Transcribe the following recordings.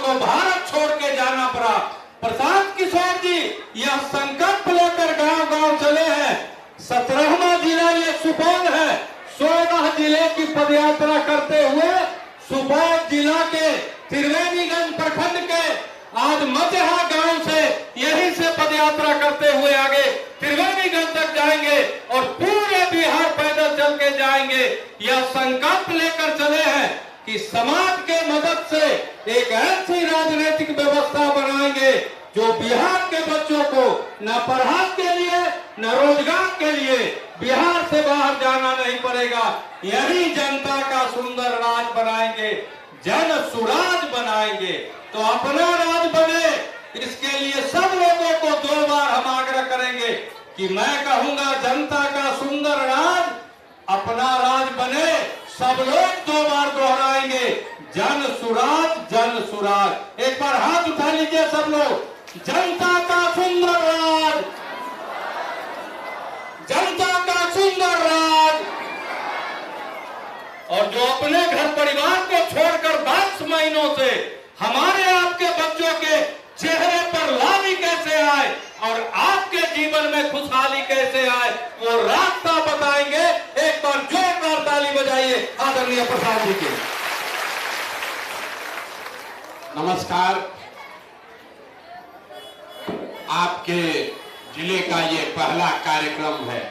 को भारत छोड़ के जाना पड़ा। प्रशांत किशोर जी यह संकल्प लेकर गांव गांव चले हैं। 17वां जिला ये सुपौल है। 16 जिले की पदयात्रा करते हुए सुपौल जिला के त्रिवेणीगंज प्रखंड के आज मतेहा गांव से यहीं से पदयात्रा करते हुए आगे त्रिवेणीगंज तक जाएंगे और पूरे बिहार पैदल चल के जाएंगे। यह संकल्प लेकर चले हैं कि समाज के मदद से एक ऐसी राजनीतिक व्यवस्था बनाएंगे जो बिहार के बच्चों को न पढ़ाई के लिए न रोजगार के लिए बिहार से बाहर जाना नहीं पड़ेगा। यही जनता का सुंदर राज बनाएंगे, जन सुराज बनाएंगे। तो अपना राज बने, इसके लिए सब लोगों को 2 बार हम आग्रह करेंगे कि मैं कहूंगा जनता का सुंदर राज, अपना राज बने। सब लोग 2 बार दोहराएंगे, जन सुराज जन सुराज। एक बार हाथ उठा लीजिए सब लोग। जनता का सुंदर राज, जनता का सुंदर राज। और जो अपने घर परिवार को छोड़कर 22 महीनों से हमारे आपके बच्चों के चेहरे पर लाली कैसे आए और आपके जीवन में खुशहाली कैसे आए, वो रास्ता बताएंगे। एक बार जोरदार ताली बजाइए आदरणीय प्रसाद जी के। नमस्कार। आपके जिले का ये पहला कार्यक्रम है।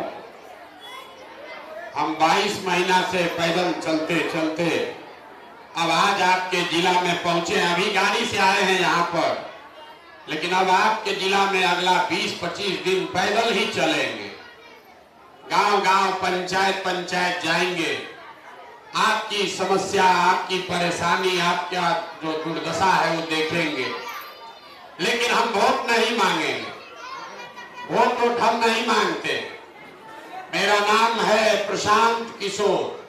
हम 22 महीना से पैदल चलते चलते अब आज आपके जिला में पहुंचे। अभी गाड़ी से आए हैं यहाँ पर, लेकिन अब आपके जिला में अगला 20-25 दिन पैदल ही चलेंगे। गांव गांव पंचायत पंचायत जाएंगे। आपकी समस्या, आपकी परेशानी, आपका जो दुर्दशा है वो देखेंगे। लेकिन हम वोट नहीं मांगेंगे, वोट हम नहीं मांगते। मेरा नाम है प्रशांत किशोर।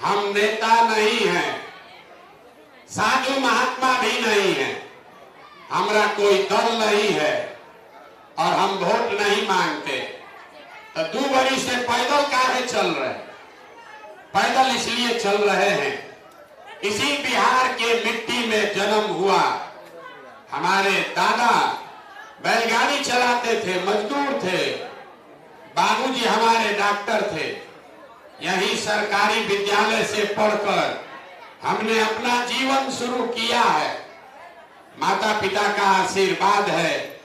हम नेता नहीं हैं, साधु महात्मा भी नहीं हैं, हमारा कोई दल नहीं है और हम वोट नहीं मांगते। तो 2 बरी से पैदल काहे चल रहे हैं? पैदल इसलिए चल रहे हैं, इसी बिहार के मिट्टी में जन्म हुआ। हमारे दादा बैलगाड़ी चलाते थे, मजदूर थे। बाबूजी हमारे डॉक्टर थे। यही सरकारी विद्यालय से पढ़कर हमने अपना जीवन शुरू किया है। माता पिता का आशीर्वाद है,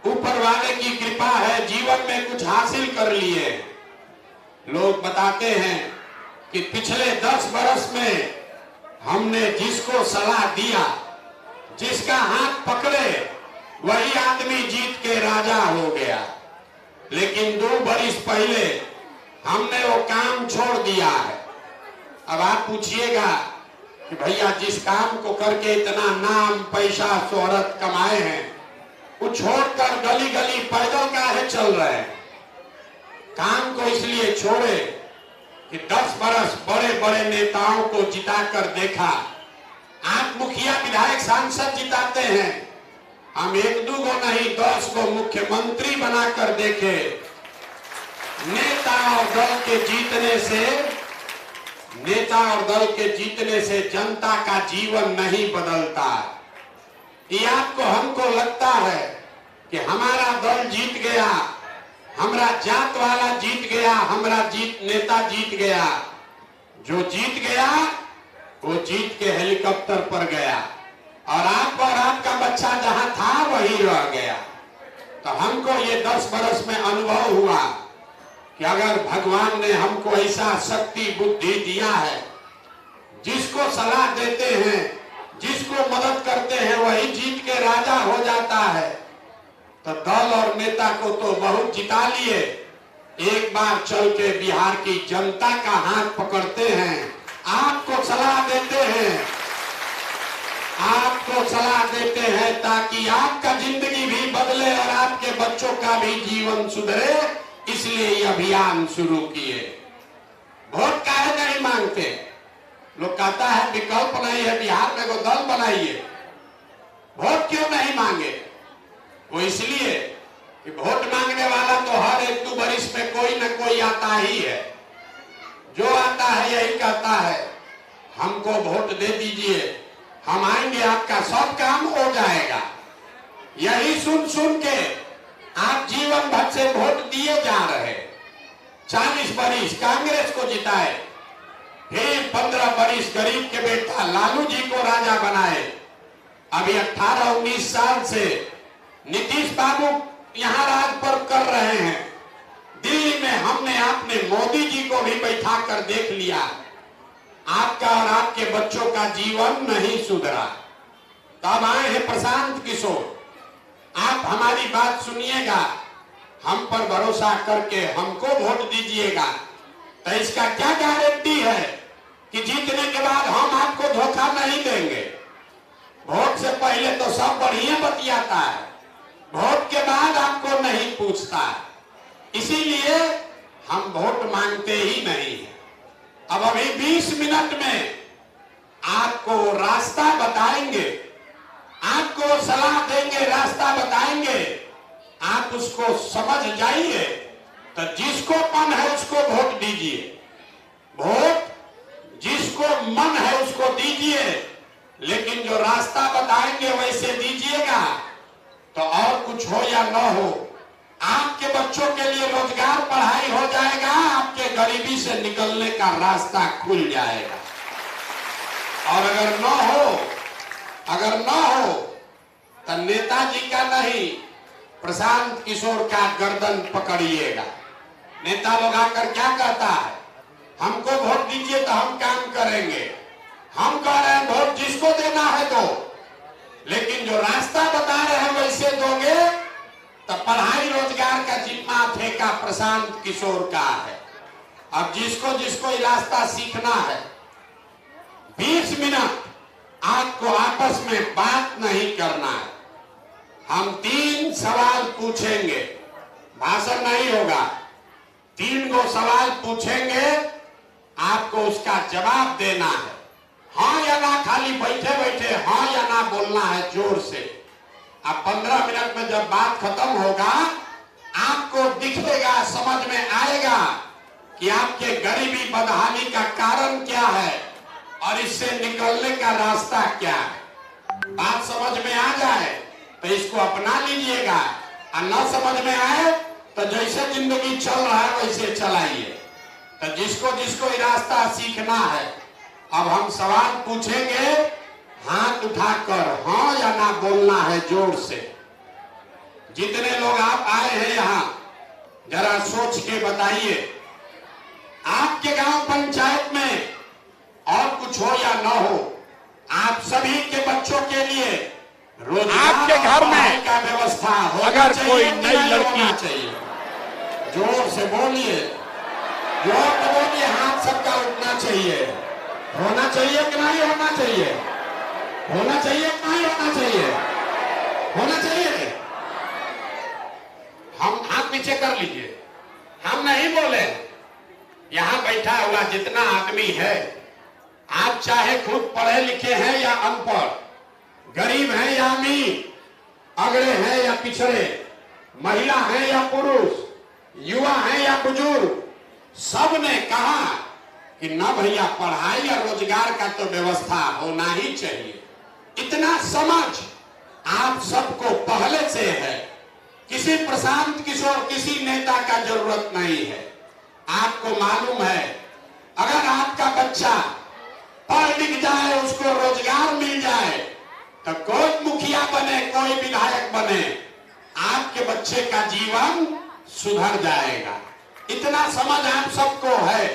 ऊपर वाले की कृपा है, जीवन में कुछ हासिल कर लिए। लोग बताते हैं कि पिछले 10 बरस में हमने जिसको सलाह दिया, जिसका हाथ पकड़े, वही आदमी जीत के राजा हो गया। लेकिन 2 बरस पहले हमने वो काम छोड़ दिया है। अब आप पूछिएगा कि भैया जिस काम को करके इतना नाम पैसा शोहरत कमाए हैं, वो छोड़कर गली गली पैदल काहे चल रहे हैं? काम को इसलिए छोड़े कि 10 बरस बड़े बड़े नेताओं को जिताकर देखा। आप मुखिया विधायक सांसद जिताते हैं, हम 1-2 को नहीं 10 को मुख्यमंत्री बनाकर देखे। नेता और दल के जीतने से जनता का जीवन नहीं बदलता। ये आपको हमको लगता है कि हमारा दल जीत गया, हमारा जात वाला जीत गया, हमारा नेता जीत गया। जो जीत गया वो जीत के हेलीकॉप्टर पर गया और आप और आपका बच्चा जहां था वही रह गया। तो हमको ये 10 बरस में अनुभव हुआ कि अगर भगवान ने हमको ऐसा शक्ति बुद्धि दिया है, जिसको सलाह देते हैं, जिसको मदद करते हैं, वही जीत के राजा हो जाता है। तो दल और नेता को तो बहुत जिता लिए, एक बार चल के बिहार की जनता का हाथ पकड़ते हैं, आपको सलाह देते हैं ताकि आपका जिंदगी भी बदले और आपके बच्चों का भी जीवन सुधरे। इसलिए ये अभियान शुरू किए। वोट काहे नहीं मांगते? लोग कहता है विकल्प नहीं है, बिहार में को दल बनाइए। वोट क्यों नहीं मांगे? वो इसलिए कि वोट मांगने वाला तो हर 1-2 बरिस में कोई न कोई आता ही है। जो आता है यही कहता है हमको वोट दे दीजिए, हम आएंगे, आपका सब काम हो जाएगा। यही सुन सुन के आप जीवन भर से वोट दिए जा रहे। 40 बरिस कांग्रेस को जिताए, फिर 15 बरिस गरीब के बेटा लालू जी को राजा बनाए। अभी 18-19 साल से नीतीश बाबू यहां राज पर कर रहे हैं। दिल्ली में हमने आपने मोदी जी को भी बैठा कर देख लिया, आपका और आपके बच्चों का जीवन नहीं सुधरा। तब आए हैं प्रशांत किशोर, आप हमारी बात सुनिएगा, हम पर भरोसा करके हमको वोट दीजिएगा। तो इसका क्या गारंटी है कि जीतने के बाद हम आपको धोखा नहीं देंगे। वोट से पहले तो सब बढ़िया बतियाता है, वोट के बाद आपको नहीं पूछता है। इसीलिए हम वोट मांगते ही नहीं है। अब अभी 20 मिनट में आपको रास्ता बताएंगे, आपको सलाह देंगे, रास्ता बताएंगे, आप उसको समझ जाइए। तो जिसको मन है उसको वोट दीजिए, वोट जिसको मन है उसको दीजिए, लेकिन जो रास्ता बताएंगे वैसे दीजिएगा। तो और कुछ हो या न हो, आपके बच्चों के लिए रोजगार, पढ़ाई हो जाएगा, आपके गरीबी से निकलने का रास्ता खुल जाएगा। और अगर न हो तो नेताजी का नहीं, प्रशांत किशोर का गर्दन पकड़िएगा। नेता लोग आकर क्या कहता है, हमको वोट दीजिए तो हम काम करेंगे। हम कह रहे हैं वोट जिसको देना है दो, लेकिन जो रास्ता बता रहे हैं वैसे दोगे तो पढ़ाई रोजगार का जिम्मा ठेका प्रशांत किशोर का है। अब जिसको जिसको ये रास्ता सीखना है, 20 मिनट आपको आपस में बात नहीं करना है। हम 3 सवाल पूछेंगे, भाषण नहीं होगा। 3 गो सवाल पूछेंगे, आपको उसका जवाब देना है। हाँ या ना, खाली बैठे बैठे हाँ या ना बोलना है जोर से। अब 15 मिनट में जब बात खत्म होगा, आपको दिखेगा, समझ में आएगा कि आपके गरीबी बदहाली का कारण क्या है और इससे निकलने का रास्ता क्या है। बात समझ में आ जाए तो इसको अपना लीजिएगा, और न समझ में आए तो जैसे जिंदगी चल रहा है वैसे चलाइए। तो जिसको जिसको ये रास्ता सीखना है, अब हम सवाल पूछेंगे, हाथ उठाकर हाँ या ना बोलना है जोर से। जितने लोग आप आए हैं यहाँ, जरा सोच के बताइए, आपके गांव पंचायत में और कुछ हो या ना हो, आप सभी के बच्चों के लिए आपके घर में का व्यवस्था अगर कोई नई लड़की चाहिए, जोर से बोलिए, जोर से बोलिए, हाथ सबका उठना चाहिए। होना चाहिए कि नहीं होना चाहिए? होना चाहिए कि नहीं होना चाहिए? होना चाहिए। हम हाथ पीछे कर लीजिए, हम नहीं बोले। यहां बैठा हुआ जितना आदमी है, आप चाहे खुद पढ़े लिखे हैं या अनपढ़, गरीब हैं या अमीर, अगड़े हैं या पिछड़े, महिला हैं या पुरुष, युवा हैं या बुजुर्ग, सबने कहा कि न भैया पढ़ाई या रोजगार का तो व्यवस्था होना ही चाहिए। इतना समझ आप सबको पहले से है। किसी प्रशांत किशोर, किसी नेता का जरूरत नहीं है। आपको मालूम है, अगर आपका बच्चा पढ़ लिख जाए, उसको रोजगार मिल जाए, तो कोई मुखिया बने, कोई विधायक बने, आपके बच्चे का जीवन सुधर जाएगा। इतना समझ आप सबको है।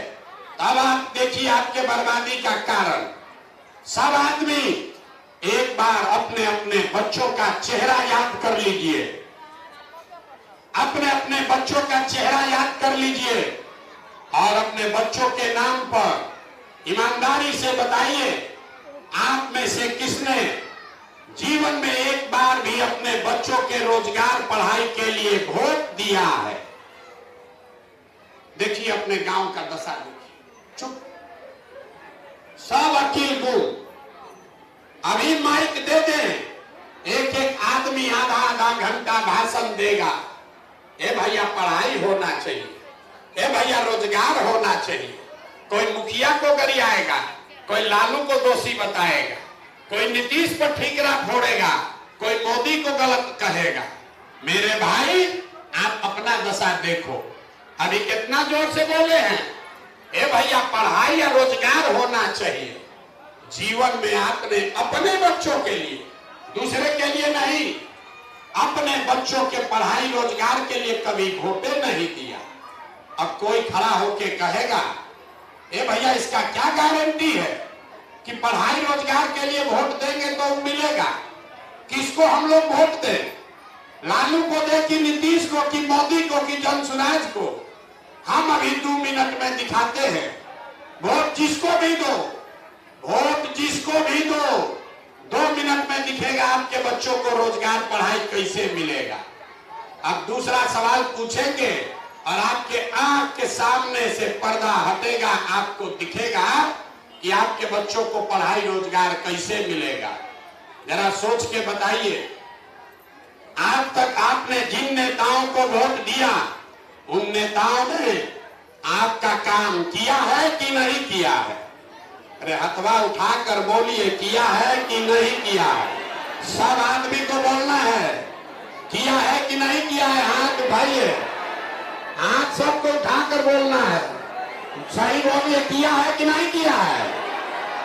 तब आप देखिए आपके बर्बादी का कारण। सब आदमी एक बार अपने अपने बच्चों का चेहरा याद कर लीजिए, अपने अपने बच्चों का चेहरा याद कर लीजिए, और अपने बच्चों के नाम पर ईमानदारी से बताइए, आप में से किसने जीवन में एक बार भी अपने बच्चों के रोजगार, पढ़ाई के लिए वोट दिया है? देखिए अपने गांव का दशा देखिए, चुप, सब अकील गुल। अभी माइक दे दें, एक एक आदमी आधा आधा घंटा भाषण देगा। ए भैया पढ़ाई होना चाहिए, ए भैया रोजगार होना चाहिए। कोई मुखिया को गरियाएगा, कोई लालू को दोषी बताएगा, कोई नीतीश पर ठीकरा फोड़ेगा, कोई मोदी को गलत कहेगा। मेरे भाई आप अपना दशा देखो, अभी कितना जोर से बोले हैं। ए भैया, पढ़ाई या रोजगार होना चाहिए जीवन में। आपने अपने बच्चों के लिए, दूसरे के लिए नहीं, अपने बच्चों के पढ़ाई रोजगार के लिए कभी वोटे नहीं दिया। अब कोई खड़ा होके कहेगा, ए भैया इसका क्या गारंटी है कि पढ़ाई रोजगार के लिए वोट देंगे तो मिलेगा? किसको हम लोग वोट दें? लालू को दे कि नीतीश को कि मोदी को कि जनसुराज को? हम अभी 2 मिनट में दिखाते हैं। वोट जिसको भी दो, वोट जिसको भी दो, 2 मिनट में दिखेगा आपके बच्चों को रोजगार पढ़ाई कैसे मिलेगा। अब दूसरा सवाल पूछेंगे और आपके आंख के सामने से पर्दा हटेगा, आपको दिखेगा कि आपके बच्चों को पढ़ाई रोजगार कैसे मिलेगा। जरा सोच के बताइए, आज तक आपने जिन नेताओं को वोट दिया, उन नेताओं ने आपका काम किया है कि नहीं किया है? अरे हथवा उठाकर बोलिए, किया है कि नहीं किया है? सब आदमी को बोलना है, किया है कि नहीं किया है। हाथ उठाइए, हाथ सबको उठाकर बोलना है। सही बोलिए, किया है कि नहीं किया है?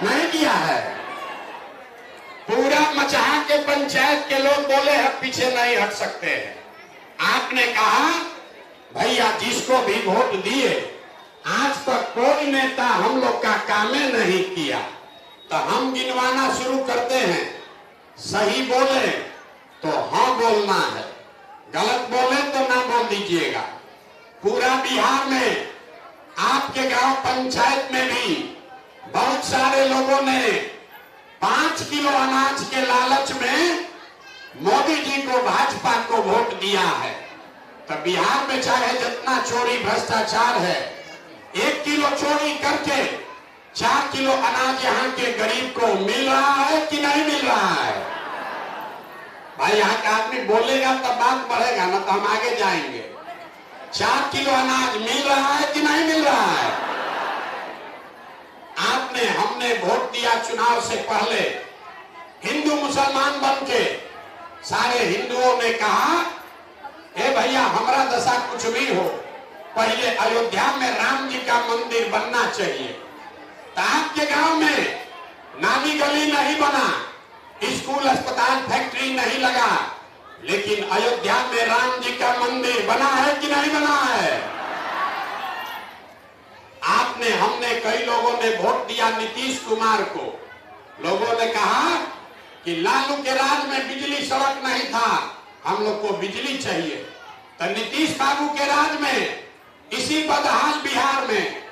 नहीं किया है। पूरा मचाहा के पंचायत के लोग बोले हैं, पीछे नहीं हट सकते हैं। आपने कहा भैया जिसको भी वोट दिए, आज तक कोई नेता हम लोग का कामे नहीं किया, तो हम गिनवाना शुरू करते हैं। सही बोले तो हाँ बोलना है, गलत बोले तो ना बोल दीजिएगा। पूरा बिहार में आपके गांव पंचायत में भी बहुत सारे लोगों ने 5 किलो अनाज के लालच में मोदी जी को, भाजपा को वोट दिया है। तो बिहार में चाहे जितना चोरी भ्रष्टाचार है, 1 किलो चोरी करके 4 किलो अनाज यहाँ के गरीब को मिल रहा है कि नहीं मिल रहा है? भाई यहाँ का आदमी बोलेगा तब बात बढ़ेगा, ना तो हम आगे जाएंगे। 4 किलो अनाज मिल रहा है कि नहीं मिल रहा है? आपने, हमने वोट दिया चुनाव से पहले, हिंदू मुसलमान बन के सारे हिंदुओं ने कहा, ए भैया हमारा दशा कुछ भी हो, पहले अयोध्या में राम जी का मंदिर बनना चाहिए। तो आपके गांव में नाली गली नहीं बना, स्कूल अस्पताल फैक्ट्री नहीं लगा, लेकिन अयोध्या में राम जी का मंदिर बना है कि नहीं बना है? आपने, हमने, कई लोगों ने वोट दिया नीतीश कुमार को। लोगों ने कहा कि लालू के राज में बिजली सड़क नहीं था, हम लोग को बिजली चाहिए। तो नीतीश बाबू के राज में इसी बदहाल बिहार में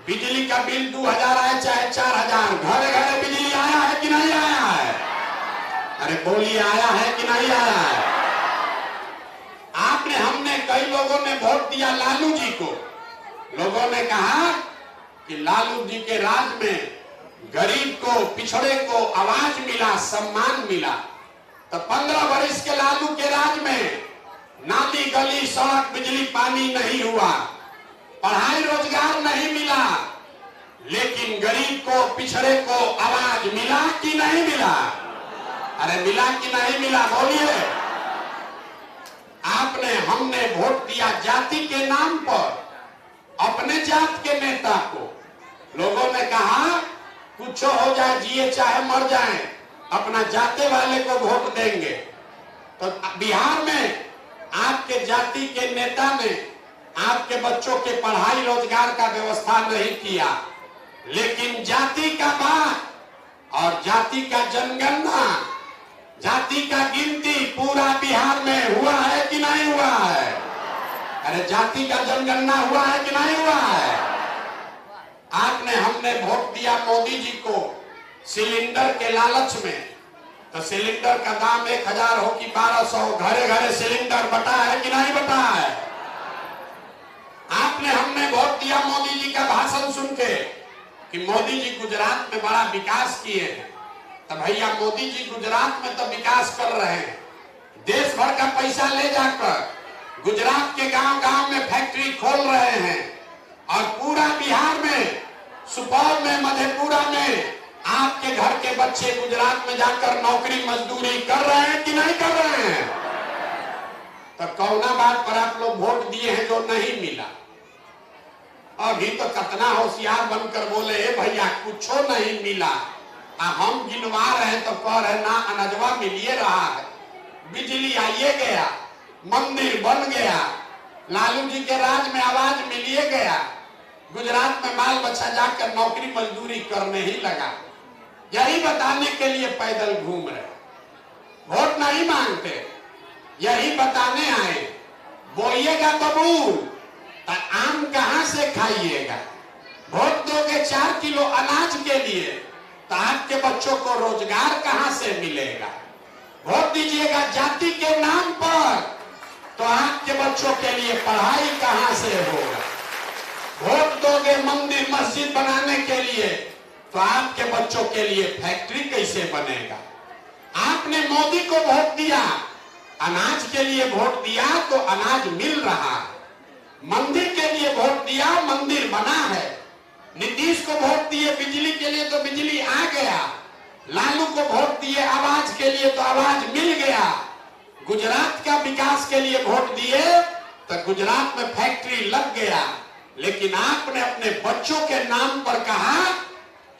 बिजली का बिल 2000 आए चाहे 4000, घरे घरे बिजली आया है कि नहीं आया है? अरे बोलिए, आया है कि नहीं आया है? आपने, हमने, कई लोगों ने वोट दिया लालू जी को। लोगों ने कहा कि लालू जी के राज में गरीब को, पिछड़े को आवाज मिला, सम्मान मिला। तो 15 वर्ष के लालू के राज में नाली गली सड़क बिजली पानी नहीं हुआ, पढ़ाई रोजगार नहीं मिला, लेकिन गरीब को, पिछड़े को आवाज मिला कि नहीं मिला? अरे मिला कि नहीं मिला? बोलिए। आपने, हमने वोट दिया जाति के नाम पर अपने जात के नेता को। लोगों ने कहा कुछ हो जाए, जिए चाहे मर जाए, अपना जाते वाले को वोट देंगे। तो बिहार में आपके जाति के नेता ने आपके बच्चों के पढ़ाई रोजगार का व्यवस्था नहीं किया, लेकिन जाति का बात और जाति का जनगणना, जाति का गिनती पूरा बिहार में हुआ है कि नहीं हुआ है? अरे जाति का जनगणना हुआ है कि नहीं हुआ है? आपने, हमने वोट दिया मोदी जी को सिलेंडर के लालच में। तो सिलेंडर का दाम 1000 हो कि 1200, घरे घरे सिलेंडर बटा है कि नहीं बटा है? आपने, हमने वोट दिया मोदी जी का भाषण सुन के कि मोदी जी गुजरात में बड़ा विकास किए हैं। तो भैया मोदी जी गुजरात में तो विकास कर रहे हैं, देश भर का पैसा ले जाकर गुजरात के गांव गांव में फैक्ट्री खोल रहे हैं, और पूरा बिहार में, सुपौल में, मधेपुरा में आपके घर के बच्चे गुजरात में जाकर नौकरी मजदूरी कर रहे हैं कि नहीं कर रहे हैं? तो कौना बात पर आप लोग वोट दिए हैं जो नहीं मिला? अभी तो कितना होशियार बनकर बोले भैया कुछ नहीं मिला, हम गिनवा रहे तो कह रहे ना अनजवा मिलिए रहा है, बिजली आइए गया, मंदिर बन गया, लालू जी के राज में आवाज मिलिए गया, गुजरात में बाल बच्चा जाकर नौकरी मजदूरी करने ही लगा। यही बताने के लिए पैदल घूम रहे, वोट नहीं मांगते, यही बताने आए। बोइएगा बबूल तो आम कहां से खाइएगा? वोट दोगे 4 किलो अनाज के लिए तो आपके बच्चों को रोजगार कहां से मिलेगा? वोट दीजिएगा जाति के नाम पर तो आपके बच्चों के लिए पढ़ाई कहां से होगा? वोट दोगे मंदिर मस्जिद बनाने के लिए तो आपके बच्चों के लिए फैक्ट्री कैसे बनेगा? आपने मोदी को वोट दिया, अनाज के लिए वोट दिया तो अनाज मिल रहा है, मंदिर के लिए वोट दिया मंदिर बना है, नीतीश को वोट दिए बिजली के लिए तो बिजली आ गया, लालू को वोट दिए आवाज के लिए तो आवाज मिल गया, गुजरात का विकास के लिए वोट दिए तो गुजरात में फैक्ट्री लग गया। लेकिन आपने अपने बच्चों के नाम पर कहा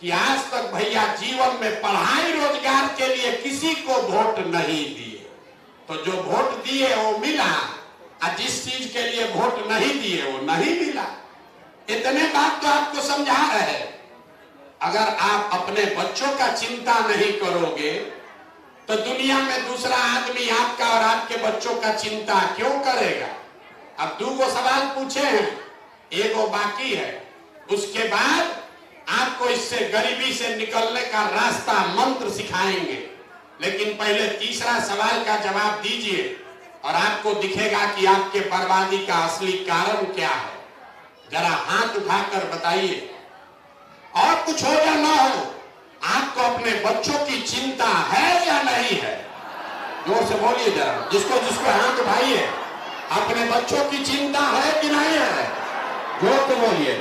कि आज तक भैया जीवन में पढ़ाई रोजगार के लिए किसी को वोट नहीं दिए, तो जो वोट दिए वो मिला और जिस चीज के लिए वोट नहीं दिए वो नहीं मिला। इतने बात तो आपको समझा रहे। अगर आप अपने बच्चों का चिंता नहीं करोगे तो दुनिया में दूसरा आदमी आपका और आपके बच्चों का चिंता क्यों करेगा? अब 2 सवाल पूछे हैं, एगो बाकी है, उसके बाद आपको इससे गरीबी से निकलने का रास्ता मंत्र सिखाएंगे। लेकिन पहले तीसरा सवाल का जवाब दीजिए और आपको दिखेगा कि आपके बर्बादी का असली कारण क्या है। जरा हाथ उठाकर बताइए। और कुछ हो या ना हो, आपको अपने बच्चों की चिंता है या नहीं है? जोर से बोलिए जरा, जिसको जिसको हाथ उठाइए, अपने बच्चों की चिंता है कि नहीं है? जोर से बोलिए।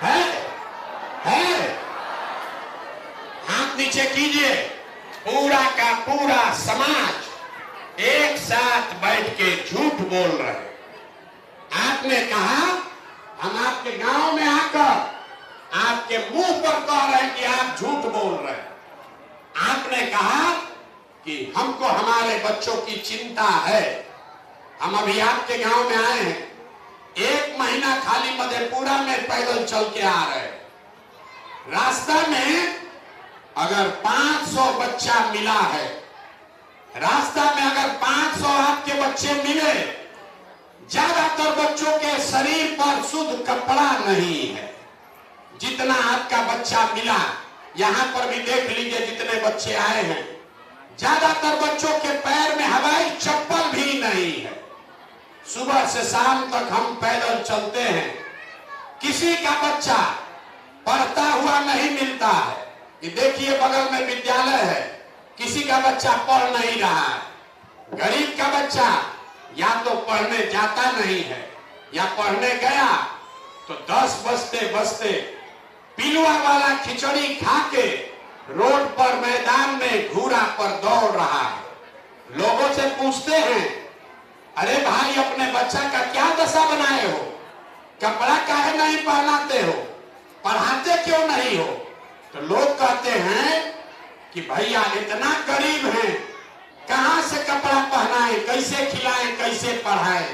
है? हाथ नीचे कीजिए। पूरा का पूरा समाज एक साथ बैठ के झूठ बोल रहे। आपने कहा हम आपके गांव में आकर आपके मुंह पर कह रहे हैं कि आप झूठ बोल रहे हैं। आपने कहा कि हमको हमारे बच्चों की चिंता है। हम अभी आपके गांव में आए हैं, 1 महीना खाली मधेपुरा में पैदल चल के आ रहे हैं। रास्ता में अगर 500 बच्चा मिला है, रास्ता में अगर 500 आपके बच्चे मिले, ज्यादातर बच्चों के शरीर पर शुद्ध कपड़ा नहीं है। जितना आपका बच्चा मिला, यहां पर भी देख लीजिए जितने बच्चे आए हैं, ज्यादातर बच्चों के पैर में हवाई चप्पल भी नहीं है। सुबह से शाम तक हम पैदल चलते हैं, किसी का बच्चा पढ़ता हुआ नहीं मिलता है। ये देखिए बगल में विद्यालय है, किसी का बच्चा पढ़ नहीं रहा है। गरीब का बच्चा या तो पढ़ने जाता नहीं है या पढ़ने गया तो 10 बजते बजते पिलुआ वाला खिचड़ी खा के रोड पर मैदान में घूरा पर दौड़ रहा है। लोगों से पूछते हैं, अरे भाई अपने बच्चा का क्या दशा बनाए हो? कपड़ा काहे नहीं पहनाते हो? पढ़ाते क्यों नहीं हो? तो लोग कहते हैं कि भैया इतना गरीब हैं, कहां से कपड़ा पहनाएं, कैसे खिलाएं, कैसे पढ़ाएं?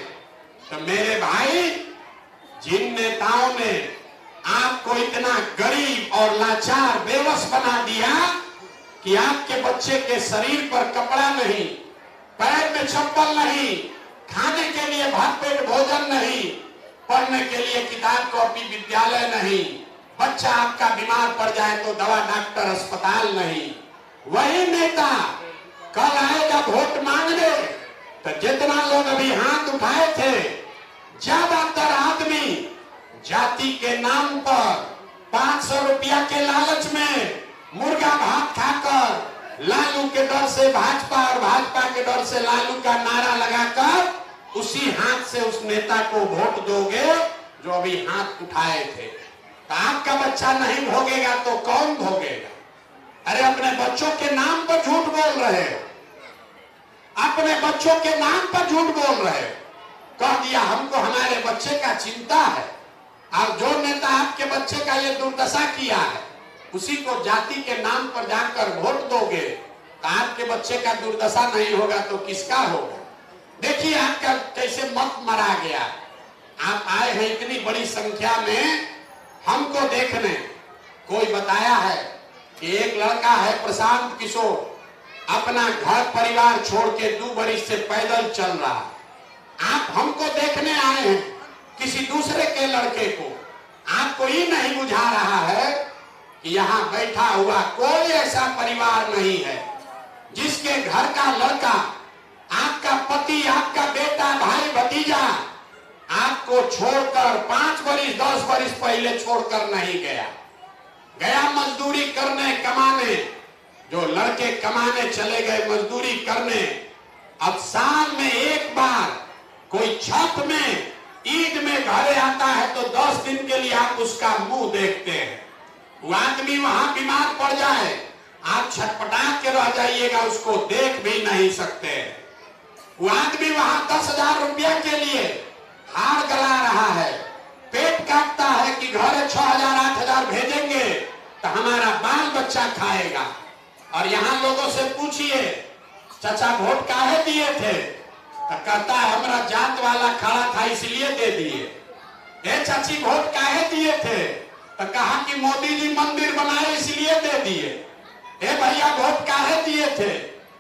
तो मेरे भाई, जिन नेताओं ने आपको इतना गरीब और लाचार बेवस बना दिया कि आपके बच्चे के शरीर पर कपड़ा नहीं, पैर में चप्पल नहीं, खाने के लिए भरपेट भोजन नहीं, पढ़ने के लिए किताब कॉपी विद्यालय नहीं, बच्चा आपका बीमार पड़ जाए तो दवा डॉक्टर अस्पताल नहीं, वही नेता कल आएगा वोट मांगने तो जितना लोग अभी हाथ उठाए थे, ज्यादातर आदमी जाति के नाम पर 500 रुपया के लालच में मुर्गा भात खाकर लालू के डर से भाजपा और भाजपा के डर से लालू का नारा लगाकर उसी हाथ से उस नेता को वोट दोगे जो अभी हाथ उठाए थे। तो आपका बच्चा नहीं भोगेगा तो कौन भोगेगा? अरे अपने बच्चों के नाम पर झूठ बोल रहे हो, अपने बच्चों के नाम पर झूठ बोल रहे हो। कह दिया हमको हमारे बच्चे का चिंता है, और जो नेता आपके बच्चे का ये दुर्दशा किया है उसी को जाति के नाम पर जाकर वोट दोगे तो आपके बच्चे का दुर्दशा नहीं होगा तो किसका होगा। देखिए आपका कैसे मत मरा गया। आप आए हैं इतनी बड़ी संख्या में हमको देखने। कोई बताया है कि एक लड़का है प्रशांत किशोर, अपना घर परिवार छोड़ के 2 बरिस से पैदल चल रहा है। आप हमको देखने आए हैं किसी दूसरे के लड़के को। आपको ये नहीं बुझा रहा है कि यहाँ बैठा हुआ कोई ऐसा परिवार नहीं है जिसके घर का लड़का, आपका पति, आपका बेटा, भाई, भतीजा आपको छोड़कर 5 बरिस 10 बरिस पहले छोड़कर नहीं गया। गया मजदूरी करने, कमाने। जो लड़के कमाने चले गए मजदूरी करने, अब साल में एक बार कोई छठ में, ईद में घरे आता है तो 10 दिन के लिए आप उसका मुंह देखते हैं। वो आदमी वहां बीमार पड़ जाए, आप छटपटा के रह जाइएगा, उसको देख भी नहीं सकते। वो आदमी वहां 10,000 रुपया के लिए हार गला रहा है, पेट काटता है कि घर 6,000 8,000 भेजेंगे तो हमारा बाल बच्चा खाएगा। और यहाँ लोगों से पूछिए चाचा वोट काहे दिए थे, तो कहता है हमारा जात वाला खड़ा था इसलिए दे दिए। ए चाची वोट काहे दिए थे, तो कहा कि मोदी जी मंदिर बनाए इसलिए दे दिए। ए भैया वोट काहे दिए थे,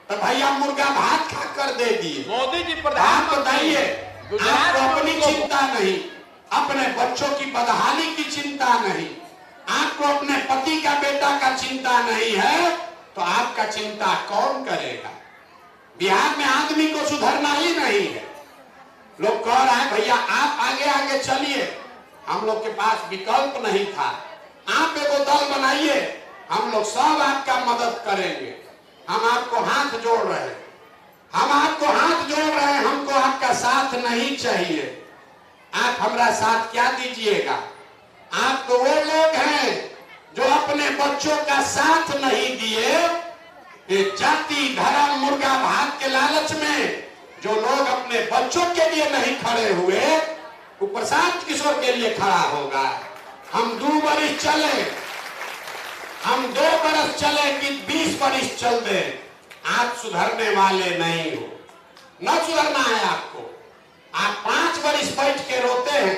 तो भैया मुर्गा भात खाकर दे दिए। मोदी जी आप बताइए, आपको अपनी चिंता नहीं, अपने बच्चों की बदहाली की चिंता नहीं, आपको अपने पति का बेटा का चिंता नहीं है तो आपका चिंता कौन करेगा। बिहार में आदमी को सुधरना ही नहीं है। लोग कह रहे हैं भैया आप आगे आगे चलिए, हम लोग के पास विकल्प नहीं था। आप एगो दल बनाइए, हम लोग सब आपका मदद करेंगे। हम आपको हाथ जोड़ रहे हैं, हम आपको हाथ जोड़ रहे हैं, हमको आपका साथ नहीं चाहिए। आप हमारा साथ क्या दीजिएगा। आप तो वो लोग हैं जो अपने बच्चों का साथ नहीं दिए। ये जाति धर्म मुर्गा भात के लालच में जो लोग अपने बच्चों के लिए नहीं खड़े हुए, वो प्रशांत किशोर के लिए खड़ा होगा। हम 2 बरिस चले, हम 2 बरस चले कि 20 बरिस चल दे, आप सुधरने वाले नहीं हो। न सुधरना है आपको। आप 5 बरिस बैठ के रोते हैं,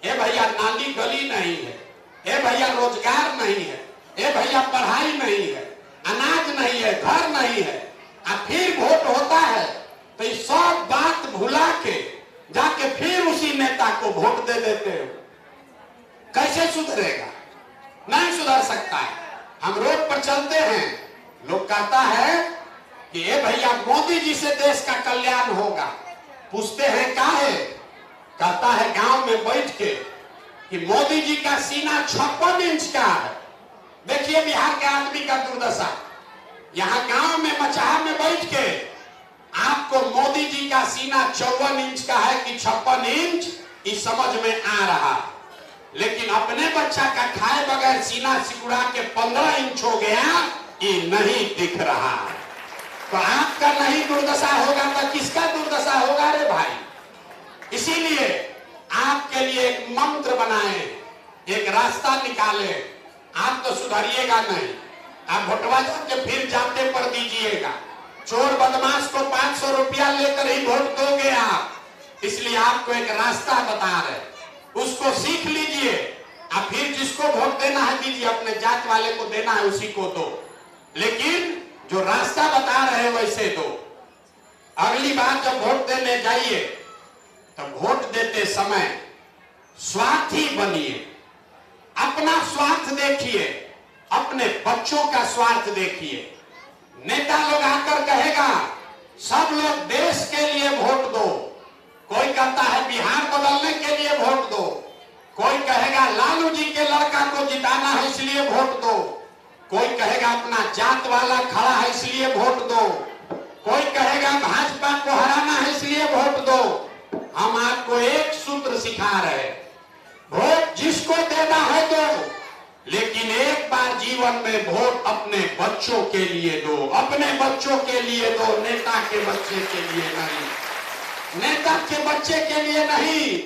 ए भैया नाली गली नहीं है, ए भैया रोजगार नहीं है, ए भैया पढ़ाई नहीं है, अनाज नहीं है, घर नहीं है। अब फिर वोट होता है तो ये सब बात भुला के जाके फिर उसी नेता को वोट दे देते हो। कैसे सुधरेगा। नहीं सुधर सकता है। हम रोड पर चलते हैं, लोग कहता है कि ये भैया मोदी जी से देश का कल्याण होगा। पूछते हैं काहे, कहता है गांव में बैठ के कि मोदी जी का सीना 56 इंच का है। देखिए बिहार के आदमी का दुर्दशा। यहाँ गांव में मचाहा में बैठ के आपको मोदी जी का सीना 54 इंच का है कि 56 इंच, इस समझ में आ रहा। लेकिन अपने बच्चा का खाए बगैर सीना सिकुड़ा के 15 इंच हो गया, ये नहीं दिख रहा। तो आपका नहीं दुर्दशा होगा तो किसका दुर्दशा होगा रे भाई। इसीलिए आपके लिए एक मंत्र बनाए, एक रास्ता निकाले। आप तो सुधरिएगा नहीं, आप भोटवा जाके फिर जाते पर दीजिएगा। चोर बदमाश को 500 रुपया लेकर ही वोट दोगे आप। इसलिए आपको एक रास्ता बता रहे, उसको सीख लीजिए। आप फिर जिसको वोट देना है दीजिए, अपने जात वाले को देना है उसी को दो, लेकिन जो रास्ता बता रहे हैं वैसे दो। अगली बार जब वोट देने जाइए तो वोट देते समय स्वार्थी बनिए। अपना स्वार्थ देखिए, अपने बच्चों का स्वार्थ देखिए। नेता लोग आकर कहेगा सब लोग देश के लिए वोट दो, कोई कहता है बिहार बदलने के लिए वोट दो, कोई कहेगा लालू जी के लड़का को जिताना है इसलिए वोट दो, कोई कहेगा अपना जात वाला खड़ा है इसलिए वोट दो, कोई कहेगा भाजपा को हराना है इसलिए वोट दो। हम आपको एक सूत्र सिखा रहे, वोट जिसको देना है दो, लेकिन एक बार जीवन में वोट अपने बच्चों के लिए दो, अपने बच्चों के लिए दो, नेता के बच्चे के लिए नहीं, नेता के बच्चे के लिए नहीं,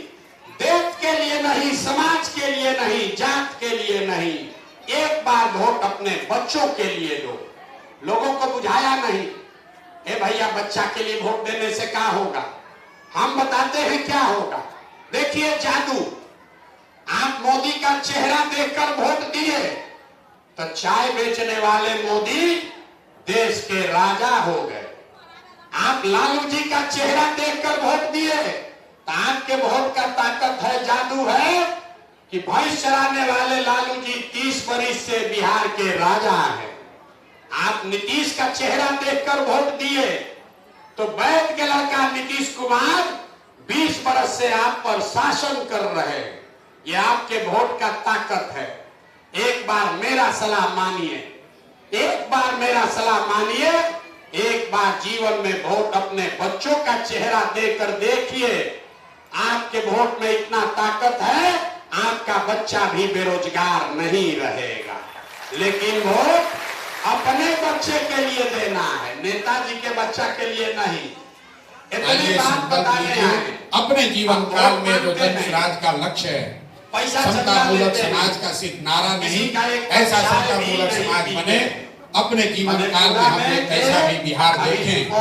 देश के लिए नहीं, समाज के लिए नहीं, जात के लिए नहीं, एक बार वोट अपने बच्चों के लिए दो। लोगों को बुझाया नहीं, ए भैया बच्चा के लिए वोट देने से क्या होगा, हम बताते हैं क्या होगा। देखिए जादू, आप मोदी का चेहरा देखकर वोट दिए तो चाय बेचने वाले मोदी देश के राजा हो गए। आप लालू जी का चेहरा देखकर वोट दिए तो आपके वोट का ताकत है, जादू है कि भैंस चराने वाले लालू जी 30 वर्ष से बिहार के राजा हैं। आप नीतीश का चेहरा देखकर वोट दिए तो वैद्य के लड़का नीतीश कुमार 20 वर्ष से आप पर शासन कर रहे हैं। ये आपके वोट का ताकत है। एक बार मेरा सलाह मानिए, एक बार मेरा सलाह मानिए, एक बार जीवन में वोट अपने बच्चों का चेहरा देकर देखिए। आपके वोट में इतना ताकत है, आपका बच्चा भी बेरोजगार नहीं रहेगा। लेकिन वोट अपने बच्चे के लिए देना है, नेताजी के बच्चा के लिए नहीं। इतनी बात बताने आए। अपने जीवन काल में जो जन स्वराज का लक्ष्य है, समता मूलक समाज का सिर्फ नारा नहीं, ऐसा समता मूलक समाज बने। अपने जीवन काल में हम एक ऐसा भी बिहार देखें जो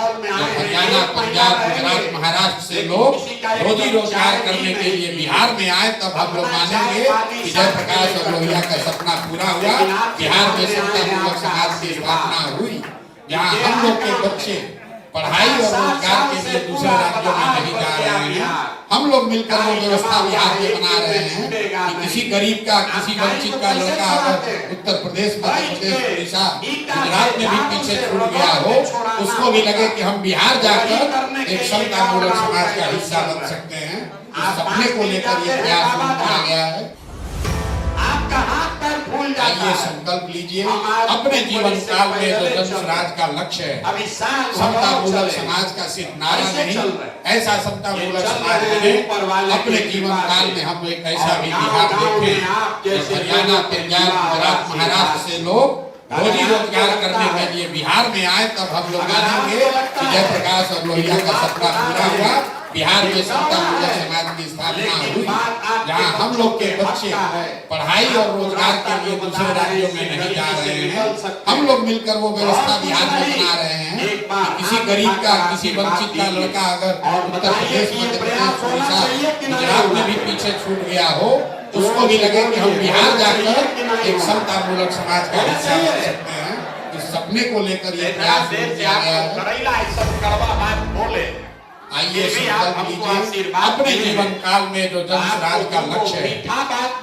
हरियाणा, पंजाब, गुजरात, महाराष्ट्र से लोग रोजी रोजगार करने के लिए बिहार में आए, तब हम लोग मानेंगे कि जयप्रकाश और लोहिया का सपना पूरा हुआ। बिहार में समता मूलक समाज की स्थापना हुई, जहाँ हम लोग के बच्चे पढ़ाई और रोजगार के लिए दूसरे राज्यों में नहीं जा रहे हैं। हम लोग मिलकर वो व्यवस्था बिहार में बना रहे हैं कि किसी गरीब का, किसी वंचित का लड़का अगर उत्तर प्रदेश, मध्य प्रदेश, उड़ीसा, गुजरात में भी पीछे छूट गया हो, उसको भी लगे कि हम बिहार जाकर एक समता मूलक समाज का हिस्सा बन सकते हैं। इस सपने को लेकर ये प्रयास किया गया है। आपका हाथ पैर फूल जाता है। संकल्प लीजिए, अपने जीवन काल में जो जन स्वराज का लक्ष्य है, समता मूलक समाज का सिर्फ नारा नहीं, ऐसा समता मूलक समाज बने। अपने जीवन काल में हम एक ऐसा भी बिहार देखें जो हरियाणा, पंजाब, गुजरात, महाराष्ट्र से लोग रोजी रोजगार करने के लिए बिहार में आए, तब हम लोग मानेंगे कि जयप्रकाश और लोहिया का सपना पूरा हुआ। बिहार में समता मूलक समाज की स्थापना हुई, जहाँ हम लोग के बच्चे पढ़ाई और रोजगार के लिए दूसरे राज्यों में नहीं जा रहे हैं। हम लोग मिलकर वो व्यवस्था बिहार में बना रहे हैं कि किसी गरीब का, किसी वंचित का लड़का अगर उत्तर प्रदेश, मध्य प्रदेश, उड़ीसा, गुजरात में भी पीछे छूट गया हो, उसको भी लगे कि हम बिहार जाकर एक समता मूलक समाज का हिस्सा बन सकते हैं। इस सपने को लेकर ये प्रयास किया गया है। आइए संकल्प लीजिए, अपने जीवन काल में जो जन स्वराज का लक्ष्य है,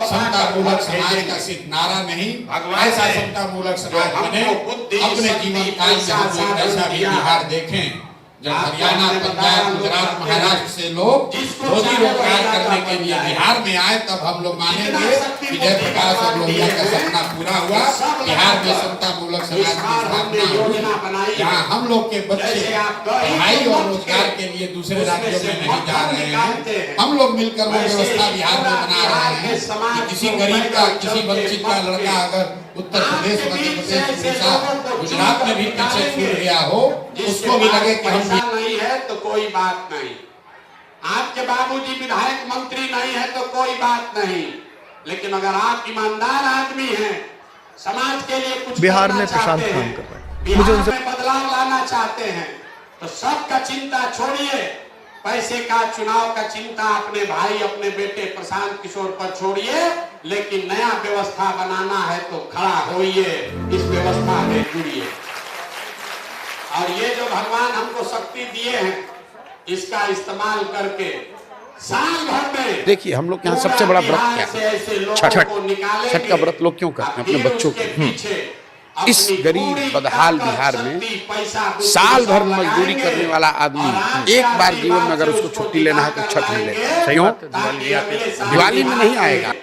समता मूलक समाज का सिर्फ नारा नहीं, ऐसा समता मूलक समाज बने। अपने जीवन काल में हम एक ऐसा भी बिहार देखें जब हरियाणा, पंजाब, गुजरात, महाराष्ट्र से लोग रोजी रोजगार करने के लिए बिहार में आए, तब हम लोग मानेंगे कि जयप्रकाश और लोहिया का सपना पूरा हुआ। बिहार में समता मूलक समाज की स्थापना हुई, जहाँ हम लोग के बच्चे पढ़ाई और रोजगार के लिए दूसरे राज्यों में नहीं जा रहे हैं। हम लोग मिलकर वो व्यवस्था बिहार में बना रहे हैं कि किसी गरीब का, किसी वंचित का लड़का अगर उत्तर प्रदेश, मध्य प्रदेश, उड़ीसा, गुजरात में भी पीछे छूट गया हो, उसको भी लगे कि हम नहीं है तो कोई बात नहीं, आपके बाबूजी विधायक मंत्री नहीं है तो कोई बात नहीं, लेकिन अगर आप ईमानदार आदमी हैं, समाज के लिए कुछ बिहार में प्रशांत काम कर रहे हैं, बिहार में बदलाव लाना चाहते हैं, तो सबका चिंता छोड़िए, पैसे का, चुनाव का चिंता अपने भाई, अपने बेटे प्रशांत किशोर पर छोड़िए, लेकिन नया व्यवस्था बनाना है तो खड़ा होइए, इस व्यवस्था में जुड़िए। और ये जो भगवान हमको शक्ति दिए हैं, इसका इस्तेमाल करके साल भर में देखिए, हम लोग यहाँ सबसे बड़ा व्रत क्या है? छठ। छठ का व्रत लोग क्यों करते हैं? अपने बच्चों के। इस गरीब बदहाल बिहार में साल भर मजदूरी करने वाला आदमी एक बार जीवन में अगर उसको छुट्टी लेना है तो छठ में लेगा। सही हो? दिवाली में नहीं आएगा।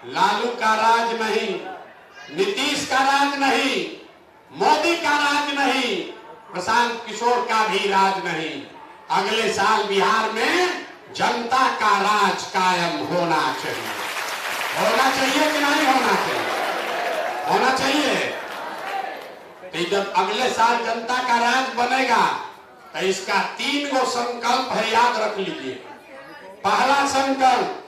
लालू का राज नहीं, नीतीश का राज नहीं, मोदी का राज नहीं, प्रशांत किशोर का भी राज नहीं। अगले साल बिहार में जनता का राज कायम होना चाहिए। होना चाहिए कि नहीं होना चाहिए? होना चाहिए। तो जब अगले साल जनता का राज बनेगा तो इसका 3 गो संकल्प है, याद रख लीजिए। पहला संकल्प,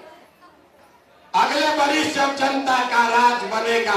अगले वर्ष जब जनता का राज बनेगा